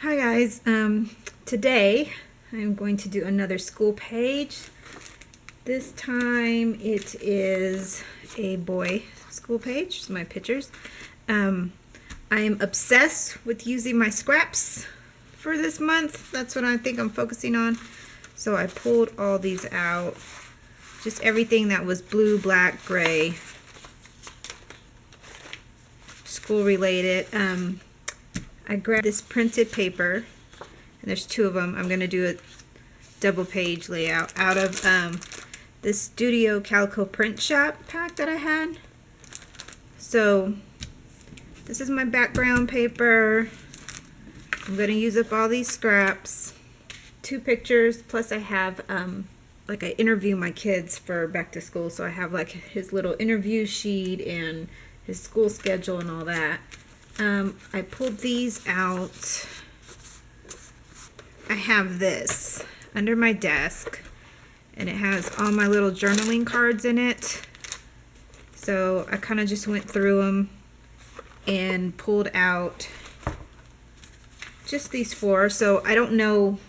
Hi guys, today I'm going to do another school page. This time it is a boy school page, it's my pictures. I am obsessed with using my scraps for this month. That's what I think I'm focusing on. So I pulled all these out, just everything that was blue, black, gray, school related. I grabbed this printed paper, and there's two of them. I'm going to do a double page layout out of this Studio Calico Print Shop pack that I had. So this is my background paper. I'm going to use up all these scraps. 2 pictures, plus I have like I interview my kids for back to school, so I have like his little interview sheet and his school schedule and all that. I pulled these out. I have this under my desk, and it has all my little journaling cards in it. So I kind of just went through them and pulled out just these 4. So I don't know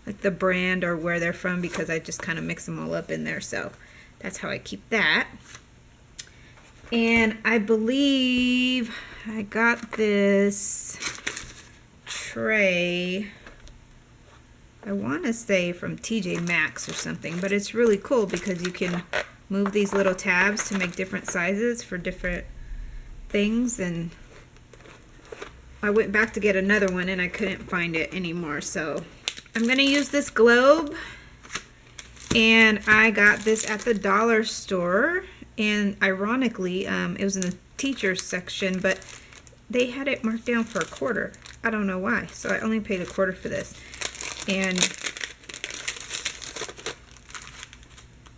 like the brand or where they're from because I just kind of mix them all up in there. So that's how I keep that. And I believe I got this tray, I want to say from TJ Maxx or something, but it's really cool because you can move these little tabs to make different sizes for different things. And I went back to get another one and I couldn't find it anymore, so I'm going to use this globe. And I got this at the dollar store, and ironically it was in the teacher's section, but they had it marked down for $0.25. I don't know why, so I only paid $0.25 for this. And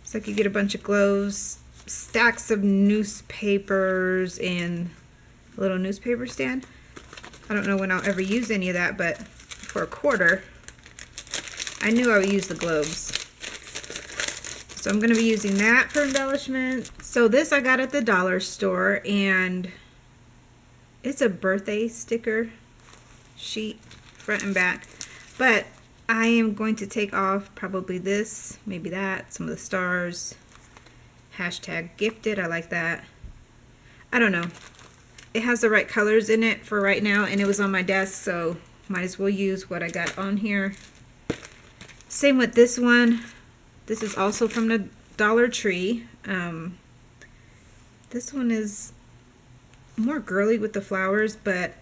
it's like you get a bunch of globes, stacks of newspapers, and a little newspaper stand. I don't know when I'll ever use any of that, but for $0.25 I knew I would use the globes. So I'm going to be using that for embellishment. So this I got at the dollar store, and it's a birthday sticker sheet, front and back. But I am going to take off probably this, maybe that, some of the stars. Hashtag gifted, I like that. I don't know. It has the right colors in it for right now, and it was on my desk, so might as well use what I got on here. Same with this one. This is also from the Dollar Tree. This one is more girly with the flowers, but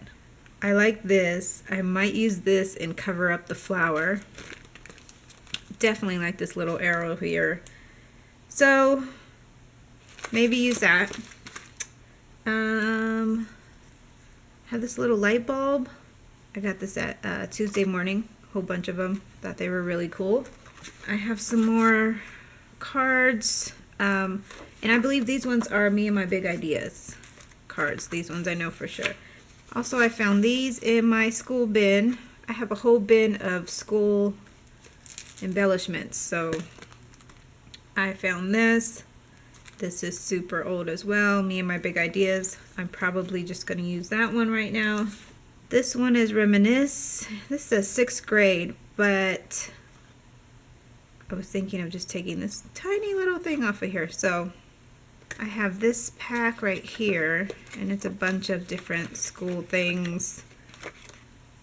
I like this. I might use this and cover up the flower. Definitely like this little arrow here. So maybe use that. Have this little light bulb. I got this at Tuesday morning. A whole bunch of them. Thought they were really cool. I have some more cards, and I believe these ones are Me and My Big Ideas cards. These ones I know for sure. Also, I found these in my school bin. I have a whole bin of school embellishments. So I found this. This is super old as well. Me and My Big Ideas. I'm probably just going to use that one right now. This one is Reminisce. This is a 6th grade, but I was thinking of just taking this tiny little thing off of here. So I have this pack right here, and it's a bunch of different school things.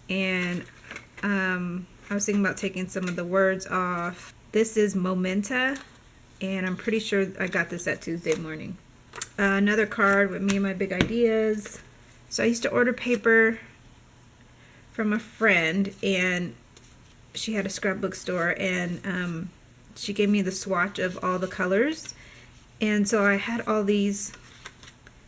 And I was thinking about taking some of the words off. This is Momenta, and I'm pretty sure I got this at Tuesday morning. Another card with Me and My Big Ideas. So I used to order paper from a friend, and she had a scrapbook store, and she gave me the swatch of all the colors. And so I had all these.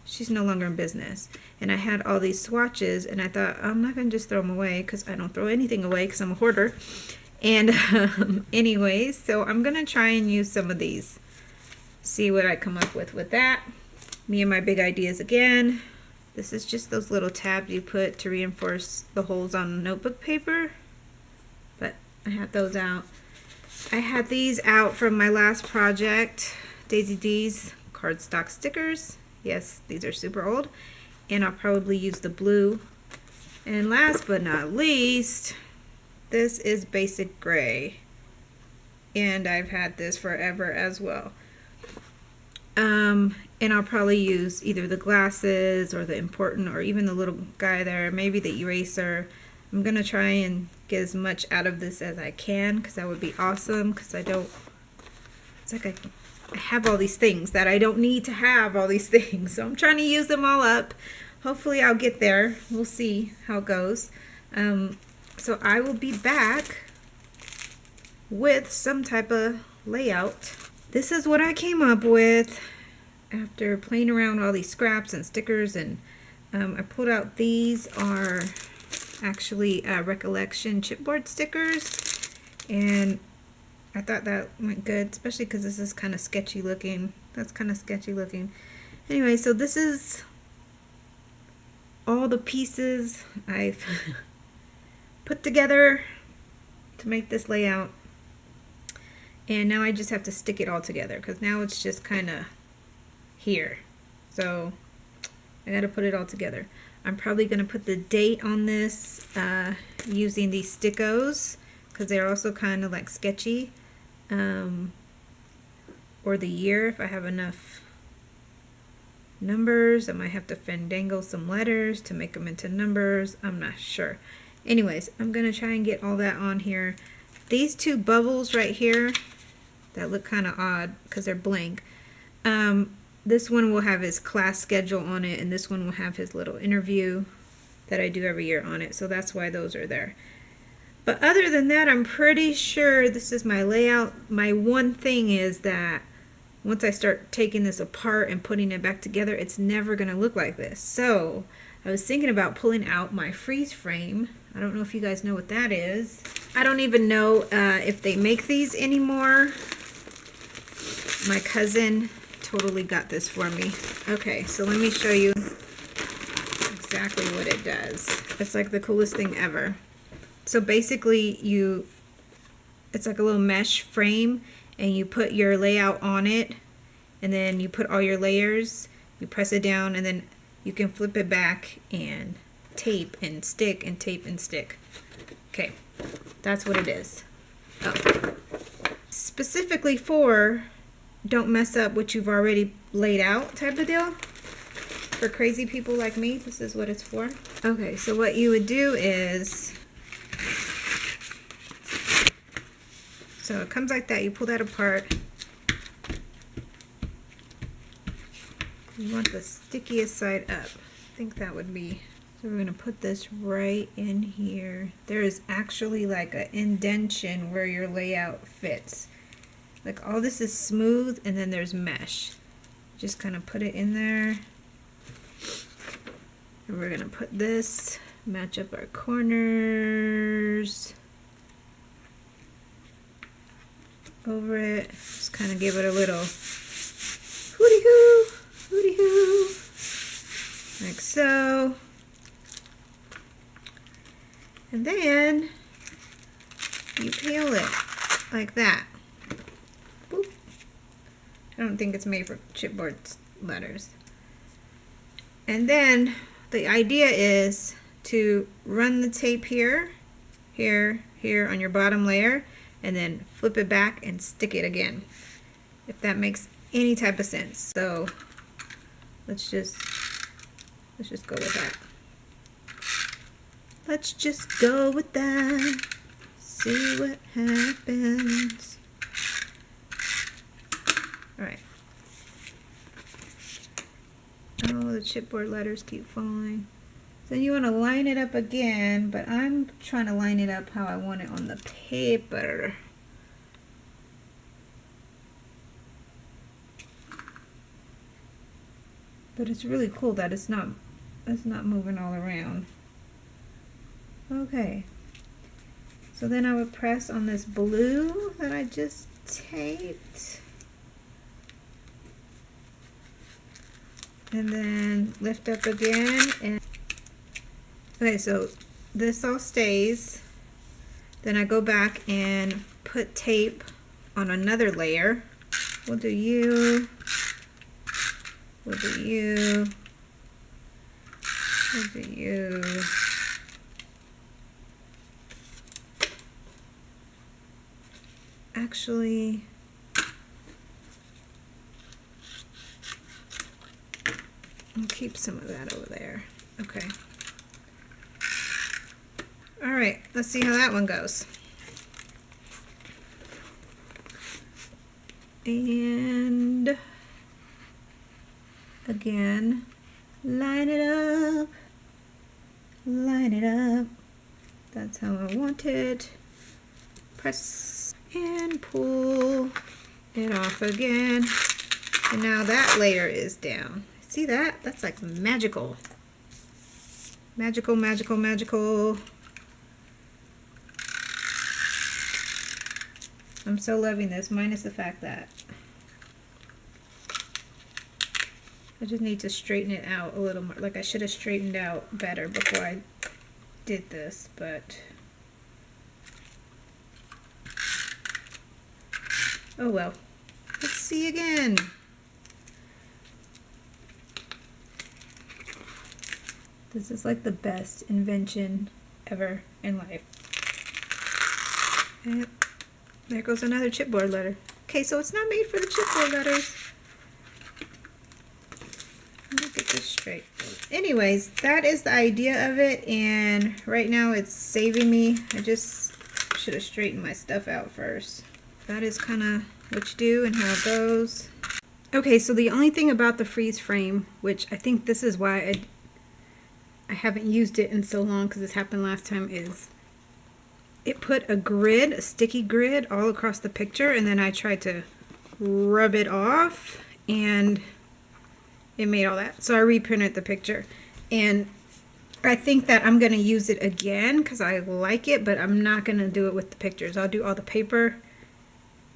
She's no longer in business, and I had all these swatches, and I thought I'm not gonna just throw them away because I don't throw anything away because I'm a hoarder. And anyways, so I'm gonna try and use some of these, see what I come up with that. Me and My Big Ideas again. This is just those little tabs you put to reinforce the holes on notebook paper, but I had those out. I had these out from my last project, Daisy D's cardstock stickers. Yes, these are super old, and I'll probably use the blue And last but not least, this is Basic Gray. And I've had this forever as well. And I'll probably use either the glasses or the important or even the little guy there, maybe the eraser. I'm going to try and get as much out of this as I can because that would be awesome because I don't, it's like I have all these things that I don't need to have all these things. So I'm trying to use them all up. Hopefully I'll get there. We'll see how it goes. So I will be back with some type of layout. This is what I came up with after playing around with all these scraps and stickers, and I pulled out, these are actually recollection chipboard stickers, and I thought that went good, especially because this is kind of sketchy looking. That's kind of sketchy looking. Anyway, so this is all the pieces I've put together to make this layout. And now I just have to stick it all together because now it's just kind of here. So I got to put it all together. I'm probably going to put the date on this using these stickos because they're also kind of like sketchy. Or the year if I have enough numbers. I might have to fandangle some letters to make them into numbers. I'm not sure. Anyways, I'm going to try and get all that on here. These two bubbles right here that look kind of odd because they're blank. This one will have his class schedule on it, and this one will have his little interview that I do every year on it. So that's why those are there. But other than that, I'm pretty sure this is my layout. My one thing is that once I start taking this apart and putting it back together, it's never going to look like this. So I was thinking about pulling out my freeze frame. I don't know if you guys know what that is. I don't even know if they make these anymore. My cousin totally got this for me. Okay, so let me show you exactly what it does. It's like the coolest thing ever. So basically it's like a little mesh frame, and you put your layout on it, and then you put all your layers, you press it down, and then you can flip it back and tape and stick and tape and stick. Okay, that's what it is. Oh. Specifically for don't mess up what you've already laid out type of deal. For crazy people like me, this is what it's for. Okay, so what you would do is, so it comes like that. You pull that apart. You want the stickiest side up. I think that would be, so we're going to put this right in here. There is actually like an indentation where your layout fits. Like all this is smooth, and then there's mesh. Just kind of put it in there. And we're going to put this, match up our corners over it. Just kind of give it a little hooty-hoo, hooty-hoo, like so. And then you peel it like that. Boop. I don't think it's made for chipboard letters. And then the idea is to run the tape here, here, here on your bottom layer, and then flip it back and stick it again, if that makes any type of sense. So let's just go with that. Let's just go with that. See what happens. All right. Oh, the chipboard letters keep falling. So you want to line it up again, but I'm trying to line it up how I want it on the paper. But it's really cool that it's not moving all around. Okay. So then I would press on this blue that I just taped. And then lift up again. And okay, so this all stays. Then I go back and put tape on another layer. We'll do you. We'll do you. We'll do you. actually, I'll keep some of that over there. Okay. All right, let's see how that one goes. And again, line it up, line it up. That's how I want it. Press and pull it off again. And now that layer is down. See that? That's like magical. Magical, magical, magical. I'm so loving this, minus the fact that I just need to straighten it out a little more. Like I should have straightened out better before I did this, but oh well. Let's see again. This is like the best invention ever in life. And there goes another chipboard letter. Okay, so it's not made for the chipboard letters. Let me get this straight. Anyways, that is the idea of it, and right now it's saving me. I just should have straightened my stuff out first. That is kind of what you do and how it goes. Okay, so the only thing about the freeze frame, which I think this is why I haven't used it in so long because this happened last time, is it put a grid, a sticky grid all across the picture, and then I tried to rub it off and it made all that. So I reprinted the picture, and I think that I'm going to use it again because I like it, but I'm not going to do it with the pictures. I'll do all the paper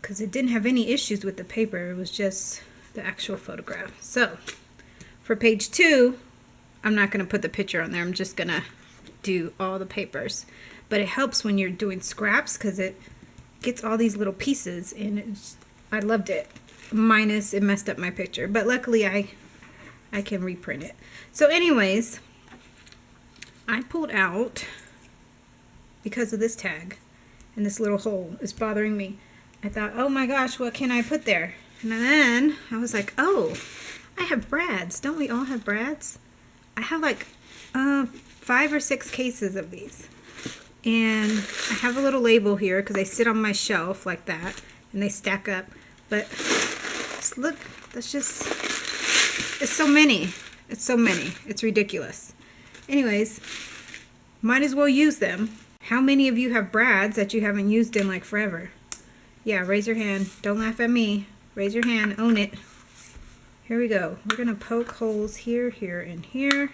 because it didn't have any issues with the paper. It was just the actual photograph. So for page 2, I'm not going to put the picture on there. I'm just going to do all the papers. But it helps when you're doing scraps because it gets all these little pieces, and I loved it. Minus it messed up my picture. But luckily I can reprint it. So anyways, I pulled out, because of this tag and this little hole is bothering me, I thought, oh my gosh, what can I put there? And then I was like, oh, I have brads. Don't we all have brads? I have like 5 or 6 cases of these. And I have a little label here because they sit on my shelf like that and they stack up. But just look, that's just, it's so many. It's so many. It's ridiculous. Anyways, might as well use them. How many of you have brads that you haven't used in like forever? Yeah, raise your hand. Don't laugh at me. Raise your hand. Own it. Here we go. We're going to poke holes here, here, and here.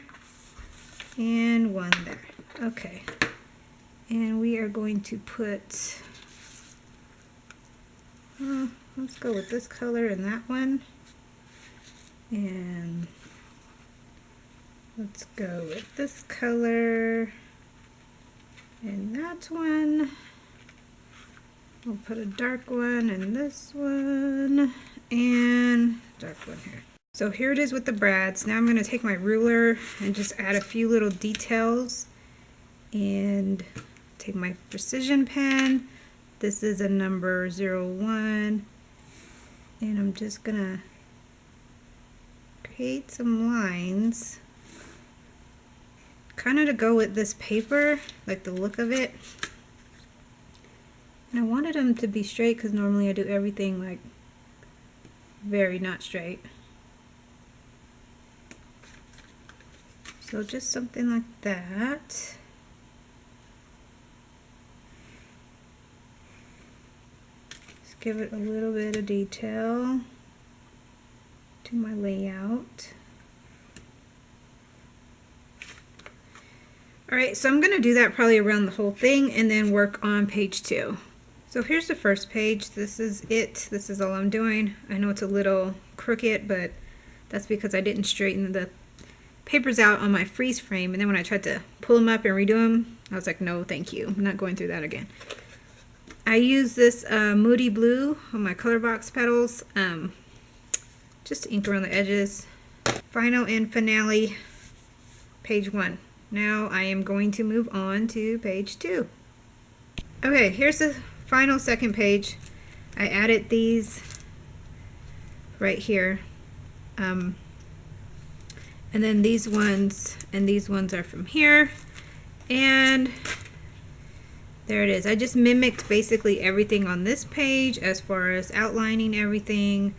And one there. Okay. And we are going to put, let's go with this color and that one. And let's go with this color and that one. We'll put a dark one in this one and dark one here. So here it is with the brads. Now I'm going to take my ruler and just add a few little details and take my precision pen. This is a number 01, and I'm just going to create some lines kind of to go with this paper, like the look of it. And I wanted them to be straight because normally I do everything like very not straight. So just something like that. Just give it a little bit of detail to my layout. Alright, so I'm going to do that probably around the whole thing and then work on page 2. So here's the first page. This is it. This is all I'm doing. I know it's a little crooked, but that's because I didn't straighten the papers out on my freeze frame, and then when I tried to pull them up and redo them, I was like, no thank you, I'm not going through that again. I use this Moody Blue on my color box petals, just to ink around the edges. Final and finale, page 1. Now I am going to move on to page 2. Okay, here's the final second page. I added these right here. And then these ones and these ones are from here. And there it is. I just mimicked basically everything on this page as far as outlining everything,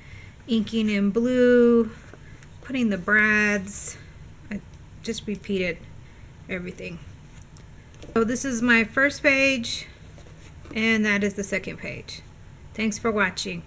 inking in blue, putting the brads. I just repeated everything. So this is my first page, and that is the second page. Thanks for watching.